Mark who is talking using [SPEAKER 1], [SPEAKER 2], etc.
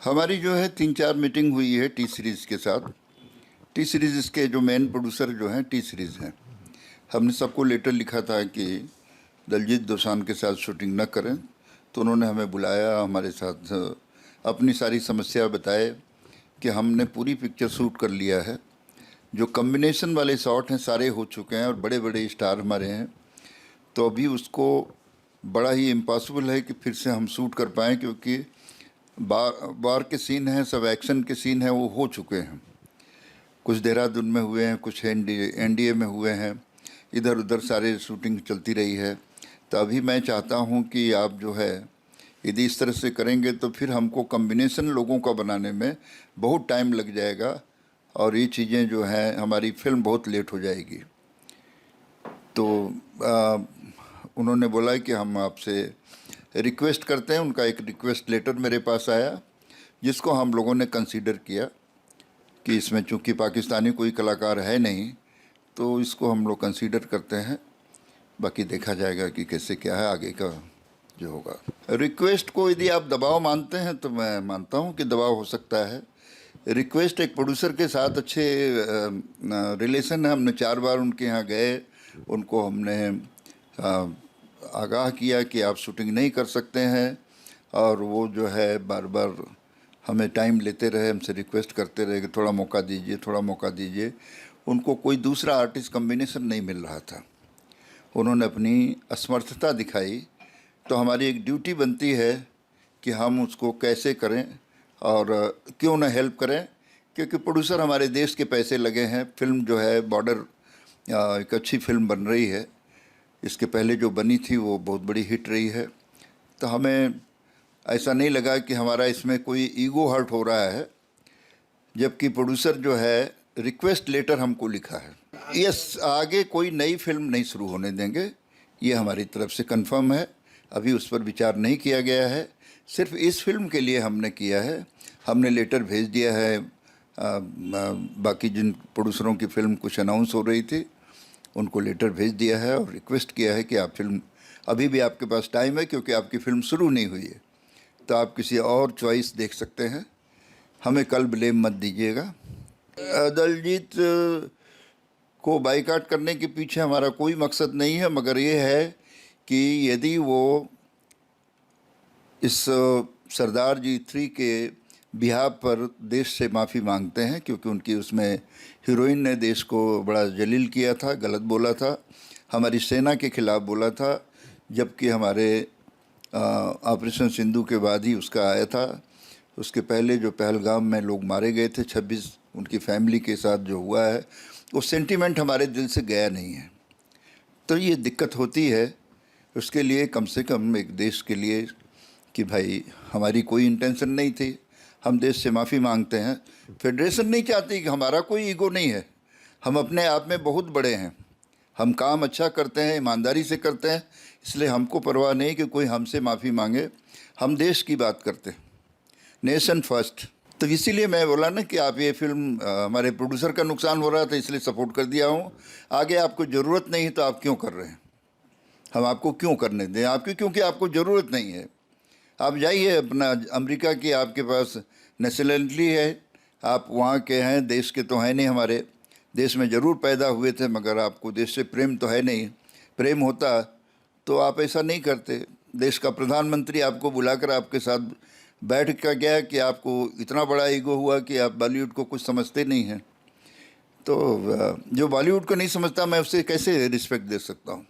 [SPEAKER 1] हमारी जो है 3-4 मीटिंग हुई है टी सीरीज़ के साथ। टी सीरीज़ के जो मेन प्रोड्यूसर जो हैं टी सीरीज़ हैं। हमने सबको लेटर लिखा था कि दलजीत दोसांझ के साथ शूटिंग न करें, तो उन्होंने हमें बुलाया, हमारे साथ अपनी सारी समस्या बताए कि हमने पूरी पिक्चर शूट कर लिया है। जो कॉम्बिनेशन वाले शॉट हैं सारे हो चुके हैं और बड़े बड़े स्टार हमारे हैं, तो अभी उसको बड़ा ही इम्पॉसिबल है कि फिर से हम शूट कर पाएँ, क्योंकि बार के सीन हैं, सब एक्शन के सीन हैं, वो हो चुके हैं। कुछ देहरादून में हुए हैं, कुछ एनडीए में हुए हैं, इधर उधर सारे शूटिंग चलती रही है। तो अभी मैं चाहता हूं कि आप जो है यदि इस तरह से करेंगे तो फिर हमको कॉम्बिनेशन लोगों का बनाने में बहुत टाइम लग जाएगा और ये चीज़ें जो हैं हमारी फिल्म बहुत लेट हो जाएगी। तो उन्होंने बोला कि हम आपसे रिक्वेस्ट करते हैं। उनका एक रिक्वेस्ट लेटर मेरे पास आया, जिसको हम लोगों ने कंसीडर किया कि इसमें चूंकि पाकिस्तानी कोई कलाकार है नहीं, तो इसको हम लोग कंसीडर करते हैं। बाकी देखा जाएगा कि कैसे क्या है आगे का जो होगा। रिक्वेस्ट को यदि आप दबाव मानते हैं तो मैं मानता हूं कि दबाव हो सकता है। रिक्वेस्ट एक प्रोड्यूसर के साथ अच्छे रिलेशन है। हमने 4 बार उनके यहाँ गए, उनको हमने आगाह किया कि आप शूटिंग नहीं कर सकते हैं, और वो जो है बार बार हमें टाइम लेते रहे, हमसे रिक्वेस्ट करते रहे कि थोड़ा मौका दीजिए, थोड़ा मौका दीजिए। उनको कोई दूसरा आर्टिस्ट कॉम्बिनेशन नहीं मिल रहा था। उन्होंने अपनी असमर्थता दिखाई, तो हमारी एक ड्यूटी बनती है कि हम उसको कैसे करें और क्यों ना हेल्प करें, क्योंकि प्रोड्यूसर हमारे देश के पैसे लगे हैं। फिल्म जो है बॉर्डर एक अच्छी फिल्म बन रही है। इसके पहले जो बनी थी वो बहुत बड़ी हिट रही है। तो हमें ऐसा नहीं लगा कि हमारा इसमें कोई ईगो हर्ट हो रहा है, जबकि प्रोड्यूसर जो है रिक्वेस्ट लेटर हमको लिखा है। यस, आगे कोई नई फिल्म नहीं शुरू होने देंगे, ये हमारी तरफ से कंफर्म है। अभी उस पर विचार नहीं किया गया है, सिर्फ इस फिल्म के लिए हमने किया है। हमने लेटर भेज दिया है। बाकी जिन प्रोड्यूसरों की फिल्म कुछ अनाउंस हो रही थी उनको लेटर भेज दिया है और रिक्वेस्ट किया है कि आप फिल्म, अभी भी आपके पास टाइम है क्योंकि आपकी फ़िल्म शुरू नहीं हुई है, तो आप किसी और चॉइस देख सकते हैं। हमें कल ब्लेम मत दीजिएगा। दलजीत को बाइकाट करने के पीछे हमारा कोई मकसद नहीं है, मगर ये है कि यदि वो इस सरदार जी 3 के बिहार पर देश से माफ़ी मांगते हैं, क्योंकि उनकी उसमें हीरोइन ने देश को बड़ा जलील किया था, गलत बोला था, हमारी सेना के ख़िलाफ़ बोला था, जबकि हमारे ऑपरेशन सिंधु के बाद ही उसका आया था। उसके पहले जो पहलगाम में लोग मारे गए थे 26, उनकी फैमिली के साथ जो हुआ है, वो सेंटीमेंट हमारे दिल से गया नहीं है। तो ये दिक्कत होती है। उसके लिए कम से कम एक देश के लिए कि भाई हमारी कोई इंटेंशन नहीं थी, हम देश से माफ़ी मांगते हैं। फेडरेशन नहीं चाहती कि हमारा कोई ईगो नहीं है, हम अपने आप में बहुत बड़े हैं, हम काम अच्छा करते हैं, ईमानदारी से करते हैं, इसलिए हमको परवाह नहीं कि कोई हमसे माफ़ी मांगे। हम देश की बात करते हैं, नेशन फर्स्ट। तो इसीलिए मैं बोला ना कि आप ये फिल्म, हमारे प्रोड्यूसर का नुकसान हो रहा था इसलिए सपोर्ट कर दिया हूँ। आगे आपको ज़रूरत नहीं तो आप क्यों कर रहे हैं? हम आपको क्यों करने दें आपकी, क्योंकि आपको ज़रूरत नहीं है। आप जाइए अपना, अमेरिका की आपके पास नेशनलिटी है, आप वहाँ के हैं, देश के तो हैं नहीं। हमारे देश में ज़रूर पैदा हुए थे, मगर आपको देश से प्रेम तो है नहीं। प्रेम होता तो आप ऐसा नहीं करते। देश का प्रधानमंत्री आपको बुलाकर आपके साथ बैठ कर गया कि आपको इतना बड़ा ईगो हुआ कि आप बॉलीवुड को कुछ समझते नहीं हैं। तो जो बॉलीवुड को नहीं समझता, मैं उससे कैसे रिस्पेक्ट दे सकता हूँ?